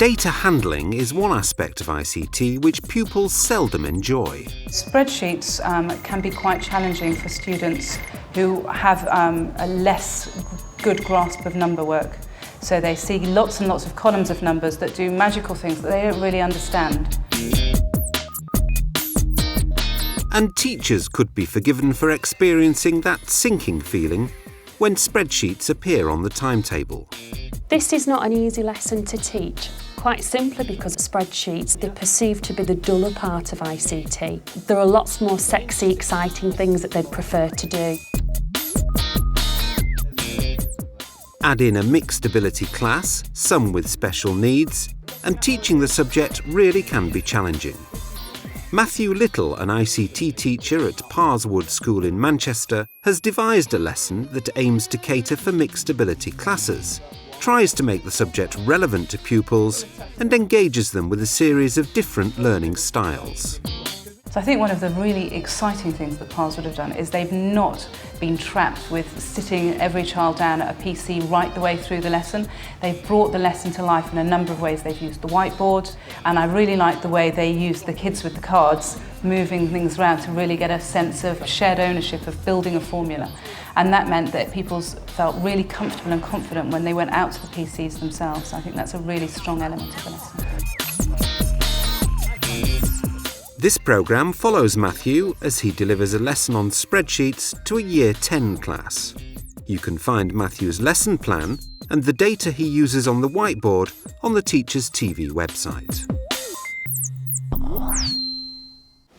Data handling is one aspect of ICT which pupils seldom enjoy. Spreadsheets can be quite challenging for students who have a less good grasp of number work. So they see lots and lots of columns of numbers that do magical things that they don't really understand. And teachers could be forgiven for experiencing that sinking feeling when spreadsheets appear on the timetable. This is not an easy lesson to teach, quite simply because spreadsheets, they're perceived to be the duller part of ICT. There are lots more sexy, exciting things that they'd prefer to do. Add in a mixed ability class, some with special needs, and teaching the subject really can be challenging. Matthew Little, an ICT teacher at Parswood School in Manchester, has devised a lesson that aims to cater for mixed ability classes, tries to make the subject relevant to pupils, and engages them with a series of different learning styles. So I think one of the really exciting things that Parswood have done is they've not been trapped with sitting every child down at a PC right the way through the lesson. They've brought the lesson to life in a number of ways. They've used the whiteboard, and I really like the way they use the kids with the cards, moving things around to really get a sense of shared ownership of building a formula. And that meant that people felt really comfortable and confident when they went out to the PCs themselves. I think that's a really strong element of the lesson. This programme follows Matthew as he delivers a lesson on spreadsheets to a Year 10 class. You can find Matthew's lesson plan and the data he uses on the whiteboard on the Teachers TV website.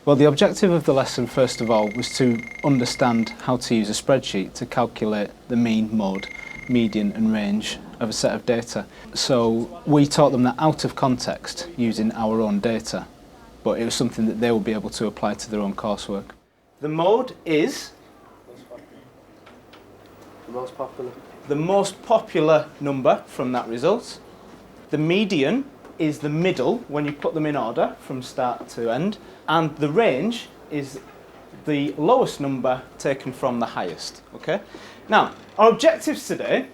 Well, the objective of the lesson, first of all, was to understand how to use a spreadsheet to calculate the mean, mode, median and range of a set of data. So we taught them that out of context using our own data, but it was something that they will be able to apply to their own coursework. The mode is the most popular number from that result. The median is the middle when you put them in order from start to end, and the range is the lowest number taken from the highest. Okay? Now, our objectives today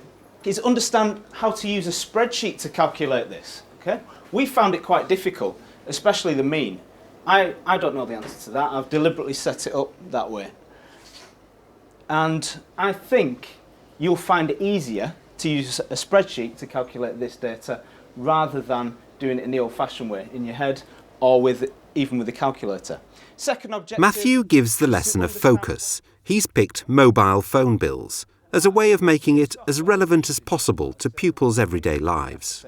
is understand how to use a spreadsheet to calculate this. Okay? We found it quite difficult, especially the mean. I don't know the answer to that. I've deliberately set it up that way. And I think you'll find it easier to use a spreadsheet to calculate this data rather than doing it in the old-fashioned way, in your head, or even with a calculator. Second objective... Matthew gives the lesson a focus. He's picked mobile phone bills as a way of making it as relevant as possible to pupils' everyday lives.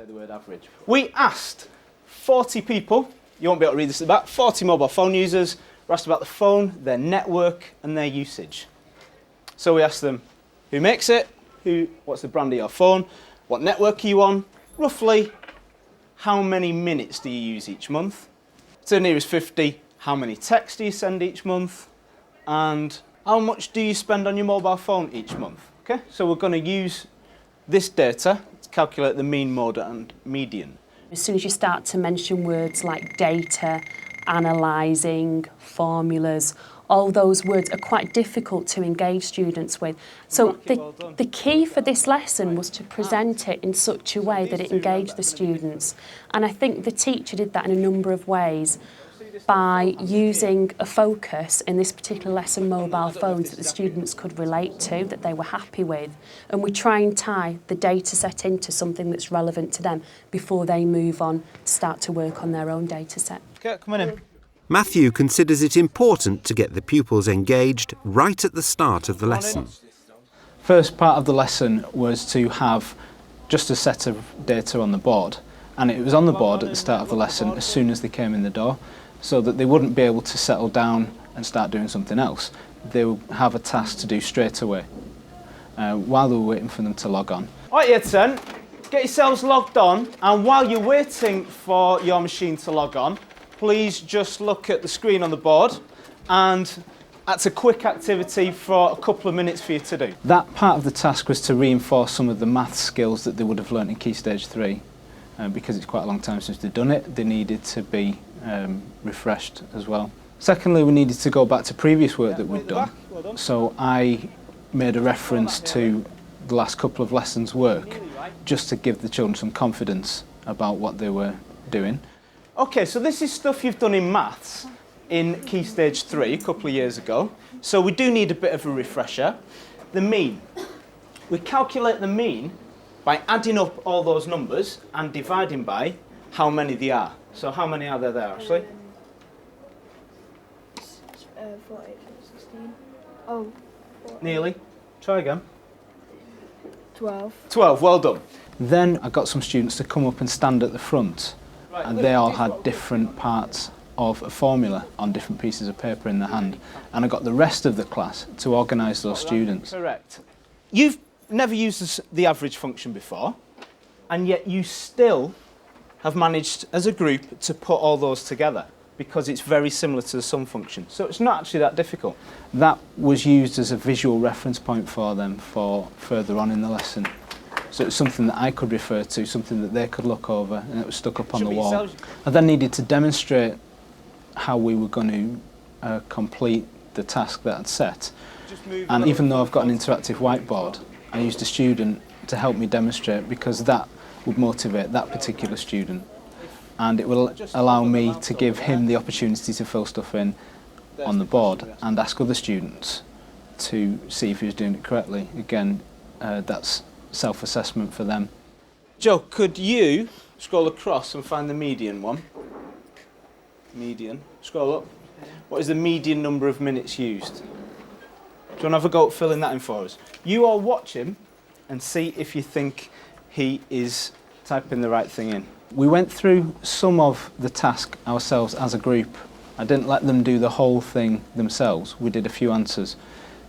We asked 40 people, you won't be able to read this at the back, 40 mobile phone users, were asked about the phone, their network and their usage. So we asked them, who makes it? What's the brand of your phone? What network are you on? Roughly, how many minutes do you use each month? To the nearest 50, how many texts do you send each month? And how much do you spend on your mobile phone each month? Okay, so we're going to use this data to calculate the mean, mode and median. As soon as you start to mention words like data, analysing, formulas, all those words are quite difficult to engage students with. So the key for this lesson was to present it in such a way that it engaged the students. And I think the teacher did that in a number of ways by using a focus, in this particular lesson, mobile phones that the students could relate to, that they were happy with. And we try and tie the data set into something that's relevant to them before they move on to start to work on their own data set. Okay, come on in. Matthew considers it important to get the pupils engaged right at the start of the lesson. First part of the lesson was to have just a set of data on the board, and it was on the board at the start of the lesson as soon as they came in the door, so that they wouldn't be able to settle down and start doing something else. They would have a task to do straight away while they were waiting for them to log on. Right, Year 10, get yourselves logged on, and while you're waiting for your machine to log on, please just look at the screen on the board, and that's a quick activity for a couple of minutes for you to do. That part of the task was to reinforce some of the maths skills that they would have learnt in Key Stage 3. Because it's quite a long time since they'd done it, they needed to be refreshed as well. Secondly, we needed to go back to previous work that we'd done. So I made a reference to the last couple of lessons' work, just to give the children some confidence about what they were doing. Okay, so this is stuff you've done in maths in Key Stage 3 a couple of years ago. So we do need a bit of a refresher. The mean. We calculate the mean by adding up all those numbers and dividing by how many they are. So how many are there Ashley? 4, 8, 16. Oh. 4, Nearly. Try again. 12. 12, well done. Then I got some students to come up and stand at the front, and they all had different parts of a formula on different pieces of paper in their hand, and I got the rest of the class to organise those students. Correct. You've never used the average function before, and yet you still have managed as a group to put all those together because it's very similar to the sum function. So it's not actually that difficult. That was used as a visual reference point for them for further on in the lesson. So it's something that I could refer to, something that they could look over, and it was stuck up on the wall. I then needed to demonstrate how we were going to complete the task that I'd set. And even though I've got an interactive whiteboard, I used a student to help me demonstrate because that would motivate that particular student. And it will allow me to give him the opportunity to fill stuff in on the board and ask other students to see if he was doing it correctly. Again, that's self-assessment for them. Joe, could you scroll across and find the median one? Median. Scroll up. What is the median number of minutes used? Do you want to have a go at filling that in for us? You all watch him and see if you think he is typing the right thing in. We went through some of the task ourselves as a group. I didn't let them do the whole thing themselves. We did a few answers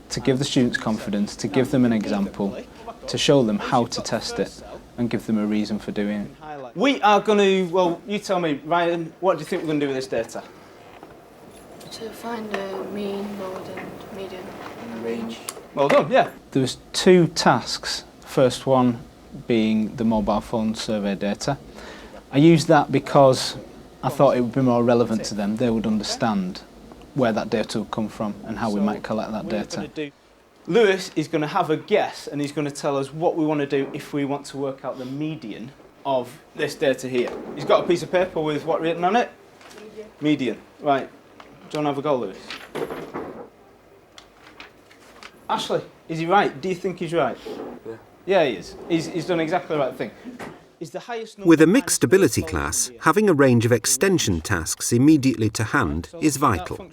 to give the students confidence, to give them an example, to show them how to test it and give them a reason for doing it. We are going to, well, you tell me, Ryan, what do you think we're going to do with this data? To find the mean, mode and median and range. Well done, yeah. There was two tasks. First one being the mobile phone survey data. I used that because I thought it would be more relevant to them. They would understand where that data would come from and how we might collect that data. Lewis is going to have a guess and he's going to tell us what we want to do if we want to work out the median of this data here. He's got a piece of paper with what written on it? Median. Right. Do you want to have a go, Lewis? Ashley, is he right? Do you think he's right? Yeah. Yeah, he is. He's done exactly the right thing. With a mixed ability class, having a range of extension tasks immediately to hand is vital.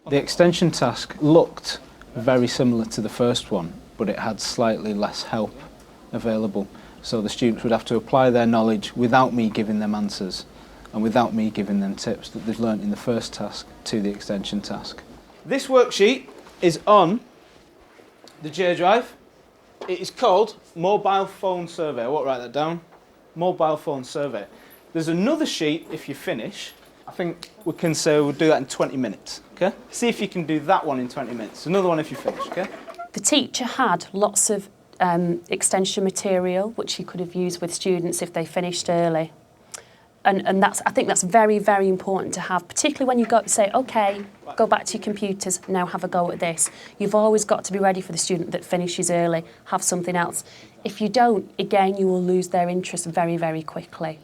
The extension task looked very similar to the first one, but it had slightly less help available. So the students would have to apply their knowledge without me giving them answers and without me giving them tips that they'd learnt in the first task to the extension task. This worksheet is on the J drive. It is called Mobile Phone Survey. I won't write that down. Mobile Phone Survey. There's another sheet if you finish. I think we can say we'll do that in 20 minutes, okay? See if you can do that one in 20 minutes. Another one if you finish, okay? The teacher had lots of extension material which he could have used with students if they finished early. And that's, I think that's very, very important to have, particularly when you go say, okay, go back to your computers, now have a go at this. You've always got to be ready for the student that finishes early, have something else. If you don't, again, you will lose their interest very, very quickly.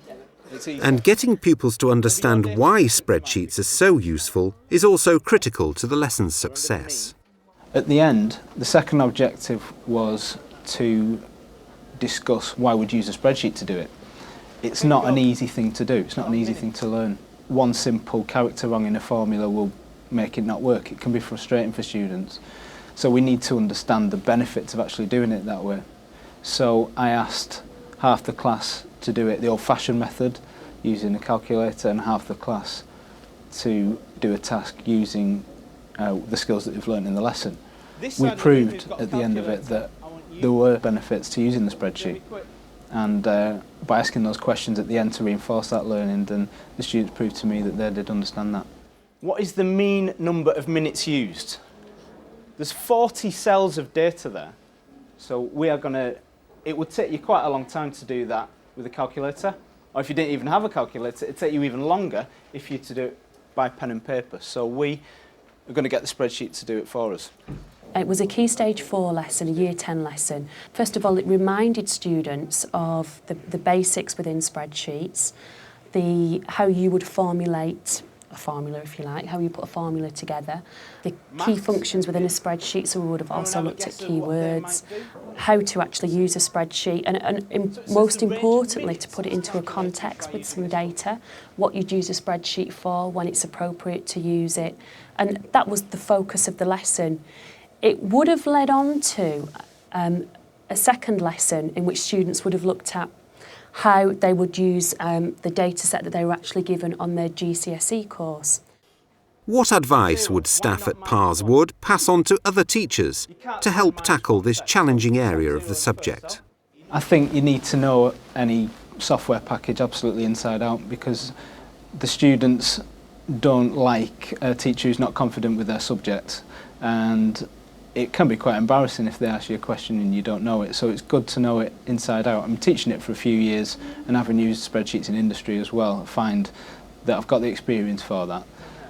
And getting pupils to understand why spreadsheets are so useful is also critical to the lesson's success. At the end, the second objective was to discuss why we'd use a spreadsheet to do it. It's not an easy thing to do, it's not an easy thing to learn. One simple character wrong in a formula will make it not work. It can be frustrating for students. So we need to understand the benefits of actually doing it that way. So I asked half the class to do it the old-fashioned method, using a calculator, and half the class to do a task using the skills that they've learned in the lesson. We proved at the end of it that there were benefits to using the spreadsheet. And by asking those questions at the end to reinforce that learning, then the students proved to me that they did understand that. What is the mean number of minutes used? There's 40 cells of data there. So we are going to, it would take you quite a long time to do that with a calculator. Or if you didn't even have a calculator, it'd take you even longer if you to do it by pen and paper. So we are going to get the spreadsheet to do it for us. It was a Key Stage 4 lesson, a Year 10 lesson. First of all, it reminded students of the basics within spreadsheets, how you would formulate a formula, if you like, how you put a formula together, the key functions within a spreadsheet, so we would have also looked at keywords, how to actually use a spreadsheet, and most importantly, to put it into a context with some data, what you'd use a spreadsheet for, when it's appropriate to use it, and that was the focus of the lesson. It would have led on to a second lesson in which students would have looked at how they would use the data set that they were actually given on their GCSE course. What advice would staff at Parswood pass on to other teachers to help tackle this challenging area of the subject? I think you need to know any software package absolutely inside out, because the students don't like a teacher who's not confident with their subject, and it can be quite embarrassing if they ask you a question and you don't know it, so it's good to know it inside out. I'm teaching it for a few years and having used spreadsheets in industry as well, I find that I've got the experience for that.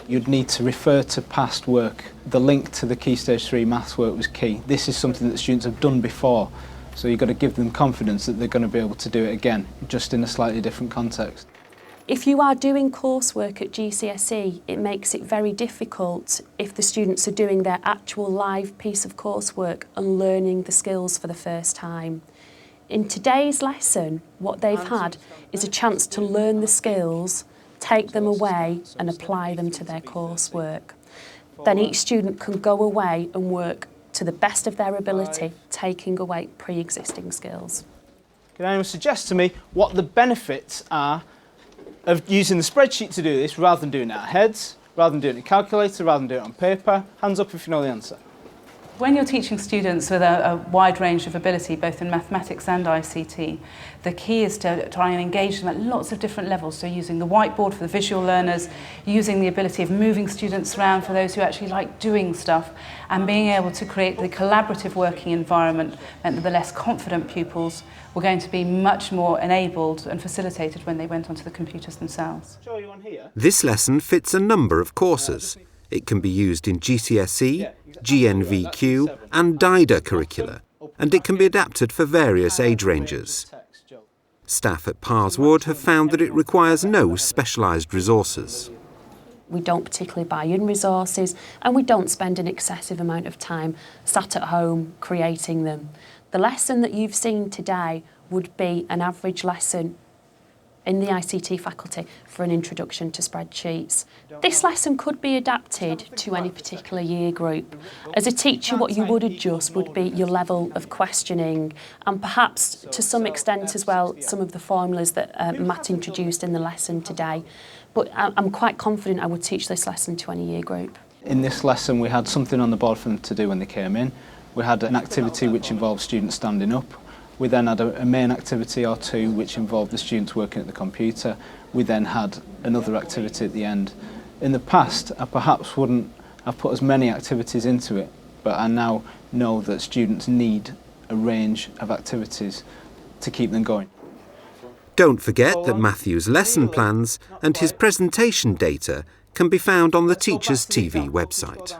You'd need to refer to past work. The link to the Key Stage 3 maths work was key. This is something that students have done before, so you've got to give them confidence that they're going to be able to do it again, just in a slightly different context. If you are doing coursework at GCSE, it makes it very difficult if the students are doing their actual live piece of coursework and learning the skills for the first time. In today's lesson, what they've had is a chance to learn the skills, take them away and apply them to their coursework. Then each student can go away and work to the best of their ability, taking away pre-existing skills. Can anyone suggest to me what the benefits are of using the spreadsheet to do this rather than doing it at heads, rather than doing it in a calculator, rather than doing it on paper? Hands up if you know the answer. When you're teaching students with a wide range of ability, both in mathematics and ICT, the key is to try and engage them at lots of different levels. So using the whiteboard for the visual learners, using the ability of moving students around for those who actually like doing stuff, and being able to create the collaborative working environment meant that the less confident pupils were going to be much more enabled and facilitated when they went onto the computers themselves. This lesson fits a number of courses. It can be used in GCSE, GNVQ and DIDA curricula, and it can be adapted for various age ranges. Staff at Parswood have found that it requires no specialised resources. We don't particularly buy in resources, and we don't spend an excessive amount of time sat at home creating them. The lesson that you've seen today would be an average lesson in the ICT faculty for an introduction to spreadsheets. This lesson could be adapted to any particular year group. As a teacher, what you would adjust would be your level of questioning, and perhaps to some extent as well some of the formulas that Matt introduced in the lesson today. But I'm quite confident I would teach this lesson to any year group. In this lesson we had something on the board for them to do when they came in. We had an activity which involved students standing up. We then had a main activity or two which involved the students working at the computer. We then had another activity at the end. In the past, I perhaps wouldn't have put as many activities into it, but I now know that students need a range of activities to keep them going. Don't forget that Matthew's lesson plans and his presentation data can be found on the Teachers TV website.